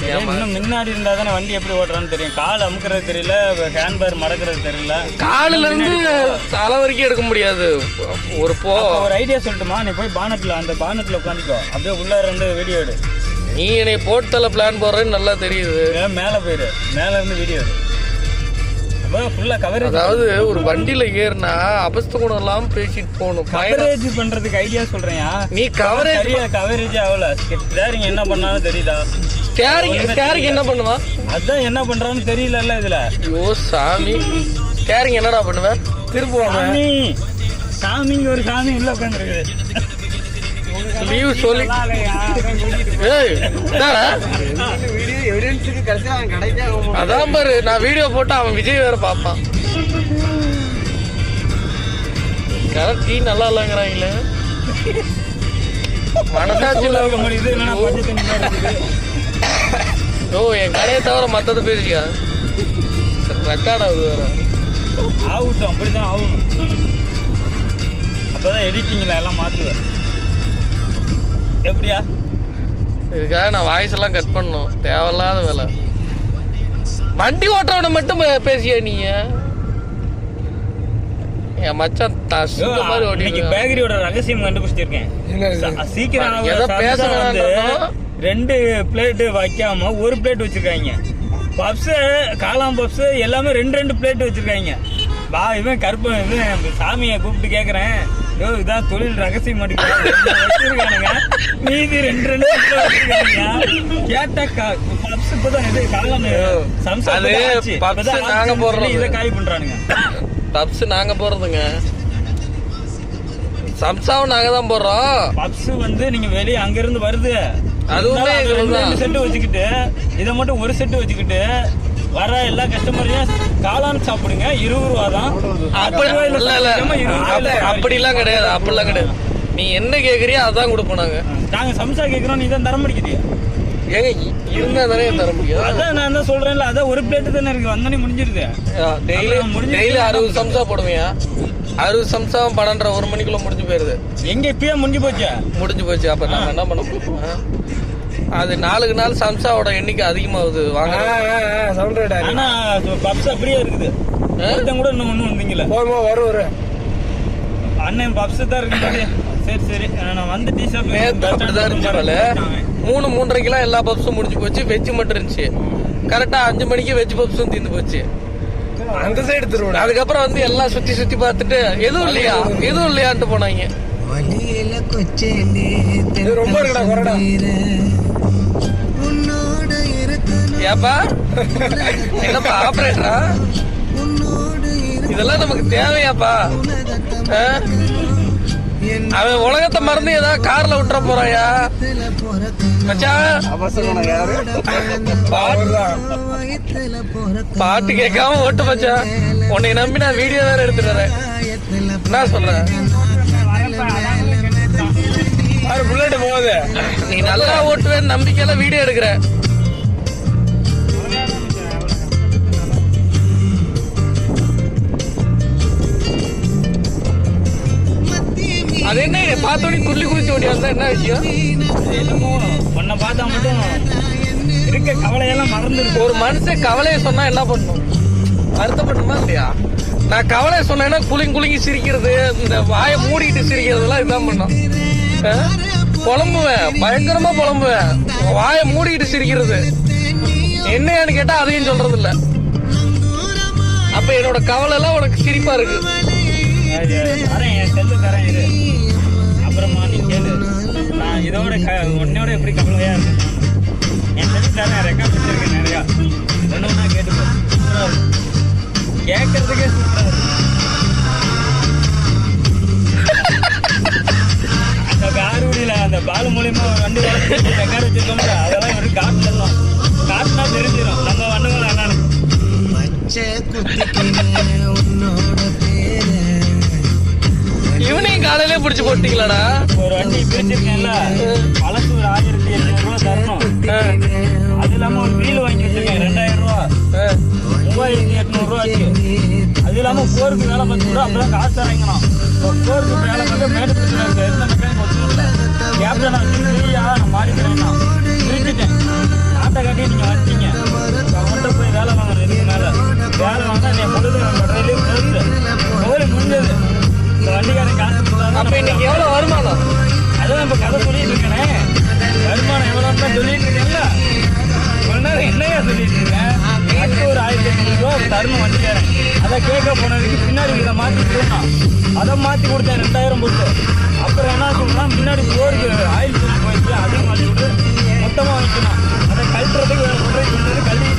இன்னும் முன்னாடி இருந்தா தானே வண்டி எப்படி ஓட்டுறான்னு தெரியும். கால் அமுக்கிறது தெரியல, ஹேண்ட்பேர் மடக்கிறது தெரியல. காலில இருந்து தலை வரைக்கும் எடுக்க முடியாது. ஒரு ஐடியா சொல்லட்டுமா? நீ போய் பானட்ல அந்த பானட்ல உட்காந்துக்கோ, அப்படியே உள்ள இருந்து வீடியோ எடு. நீ என்னை போட்டல பிளான் போடுறேன்னு நல்லா தெரியுது. மேல போயிரு, மேல இருந்து வீடியோ எடு. அதாவது ஒரு வண்டியில ஏறினா அபஸ்த குணம் எல்லாம் பேசிட்டு போகணும். கவரேஜ் பண்றதுக்கு ஐடியா சொல்றேன். நீ கவரேஜ் ஆகல. ஸ்டேரிங் என்ன பண்ணாலும் தெரியுதா? ஸ்டேரிங் என்ன பண்ணுவா? அதான் என்ன பண்றான்னு தெரியல இதுல. ஐயோ சாமி, ஸ்டேரிங் என்னடா பண்ணுவேன்? திருப்புவாங்க. சாமிங்க ஒரு சாமி உள்ள உட்காந்துருக்குது. சொல்லி அதான் பாரு, நான் வீடியோ போட்டு அவன் விஜய் வேற பாப்பான். டீ நல்லா இல்லங்கிறாங்களே. மனசாட்சியில் என் கடையை தவிர மத்தது பேசியா ரெக்கார்ட் ஆகுது வேற. ஆகட்டும், அப்படிதான் ஆகும். அப்பதான் எடிட்டிங்ல எல்லாம் மாத்துவேன். எப்படியா? இதுக்காக நான் வாய்ஸ் எல்லாம் கட் பண்ணும். தேவையில்லாத வேலை. வண்டி ஓட்டுறவனை மட்டும் பேசியா நீ? என் மச்சான் மாதிரி ஓட்டி பேக்கரியோட ரகசியம் கண்டுபிடிச்சிருக்கேன். சீக்கிரம் பேச 2 பிளேட் வைக்காம 1 பிளேட் வச்சிருக்காங்க. பப்ஸ், காளான் பப்ஸ் எல்லாமே 2 பிளேட் வச்சிருக்காங்க. வா, இவன் கருப்பன், இவன் சாமியை கூப்பிட்டு கேக்குறேன், இதான் தொழில் ரகசியம் வச்சிருக்கானுங்க. மீதி 2 கேட்டா பப்ஸ் இப்பதான் இது காளான் நாங்க போடுறோம். இதை காய் பண்றானுங்க. பப்ஸ் நாங்க போடுறதுங்க, சம்சாவும் நாங்க தான் போடுறோம். பப்ஸ் நீங்க வெளியே அங்க இருந்து வருது, அதுவுமே 2 செட்டு வச்சுக்கிட்டு இதை மட்டும் 1 செட்டு வச்சுக்கிட்டு வர எல்லா கஸ்டமரையும் காளான் சாப்பிடுங்க, 20 ரூபா தான். அப்படிலாம் கிடையாது, அப்படிலாம் கிடையாது. நீ என்ன கேக்குறியோ அதான் கொடுப்போம். நாங்க சம்சா கேக்குறோம், நீ தான் தர முடிக்கிறியா? ஏங்க இருந்தா தானே தர முடியும். அதான் நான் தான் சொல்றேன்ல, அதான் 1 பிளேட் தானே இருக்கு, வந்தோடனே முடிஞ்சிருது. டெய்லி 60 சம்சா போடுவியா? 60 சம்சா 12:30 1 மணிக்குள்ள முடிஞ்சு போயிருது. எங்க இப்பயே முடிஞ்சு போச்சு. அப்ப நம்ம என்ன பண்ண முடியும்? அது 4 நாள் சம்சாவோட எண்ணிக்கை அதிகமாகுது. வாங்க ஆனா பப்ஸ் அப்படியே இருக்குது. கூட இன்னும் ஒண்ணு வந்தீங்கல்ல, வரும் அண்ணன் பப்ஸ் தான் இருக்கு. சரி நான் வந்து டீ ஷாப் அப்படிதான் இருந்துச்சு. 3:30 எல்லா பப்ஸும் முடிஞ்சு போச்சு. வெஜ் மட்டும் இருந்துச்சு. கரெக்டா 5 மணிக்கு வெஜ் பப்ஸும் தீர்ந்து போச்சு. அந்த சைடு திரும்ப அதுக்கப்புறம் எல்லாம் சுத்தி பார்த்துட்டு எதுவும் இல்லையான்ட்டு போனாங்க. ரொம்ப இருக்குடா. ஏப்பா என்னப்பா ஆபரேட்டரா? இதெல்லாம் நமக்கு தேவையாப்பா? அவன் உலகத்தை மறந்து ஏதாவது கார்ல விட்டுற போறாயா மச்சான்? பாட்டு கேட்காம ஓட்டு மச்சான். உன்னை நம்பி நான் வீடியோ வேற எடுத்துட்டு வரேன். என்ன சொல்றேன்? புல்லட் போகுது. நீ நல்லா ஓட்டுவேன்னு நம்பிக்கையில வீடியோ எடுக்கிற. அது என்ன பார்த்தோன்னே துள்ளி குதிச்சு ஓடி வந்தா என்ன விஷயம்? உன்னை பார்த்தா மட்டும் இருக்க கவலையெல்லாம் மறந்துருக்கு. ஒரு மனுஷன் கவலையை சொன்னா என்ன பண்ணும்? வருத்தப்பட்டுமா இல்லையா? நான் கவலையை சொன்னேன்னா குலுங்கி சிரிக்கிறது, இந்த வாயை மூடிட்டு சிரிக்கிறதுலாம் இதுதான் பண்ணும். புலம்புவேன், பயங்கரமா புலம்புவேன். வாயை மூடிட்டு சிரிக்கிறது என்னையான்னு கேட்டா அதையும் சொல்றது இல்ல. அப்ப என்னோட கவலை எல்லாம் உனக்கு சிரிப்பா இருக்கு. அப்புறமா நீ கேளு, நான் இதோட உன்னோட எப்படி கவலையா இருக்கு. என் செல்லு தரேன், ரெக்கார்ட் வச்சிருக்கேன் நிறையா. ஒண்ணு கேட்டு கேட்கறதுக்கே சூப்பரா இருக்கு. அந்த காரூடியில அந்த பாலு மூலியமா ஒரு வண்டி ரெக்கார்ட் வச்சிருக்கோம்ல, அதெல்லாம் இவரு காட்டுனா தெரிஞ்சிடும் நம்ம வண்டுகள் என்னன்னு. இவனையும் காலையிலே பிடிச்சு போட்டீங்களாடா? ஒரு வண்டி பிரிச்சிருக்கேன்ல, பழசு ஒரு 1800 ரூபா தரணும். அது இல்லாம ஒரு வீல் வாங்கி வச்சிருக்கேன் 2000 ரூபா, 3800 ரூபா ஆச்சு. அது இல்லாம போருக்கு வேலை பார்த்து கூட அப்பதான் காசு இறங்கணும். போருக்கு வேலை பார்த்து மேடு பிரச்சனை இருக்கு, எந்த மெக்கானிக் ஒத்துக்கல. கேப்டன் நான் மாறிக்கிறேன், பிரிச்சுட்டேன். நாட்டை காட்டி நீங்க தான் இப்ப கதை சொல்லிட்டு இருக்கேனே. வருமானம் எவ்வளவு தான் சொல்லிட்டு இருக்கேன்ல. ஒரு நேரம் என்னையா சொல்லிட்டு இருக்கேன். அடுத்து ஒரு 1500 ரூபா தரணும் வண்டிக்காரன். அதை கேட்க போனதுக்கு பின்னாடி இதை மாத்தி கொடுத்தான். அதை மாத்தி கொடுத்தேன் 2000 போட்டு. அப்புறம் என்ன சொன்னா முன்னாடி போருக்கு ஆயில் போயிடுச்சு, அதையும் மாத்தி விட்டு மொத்தமா வைக்கணும். அதை கழட்டுறதுக்கு வேற சொல்றது கல்வி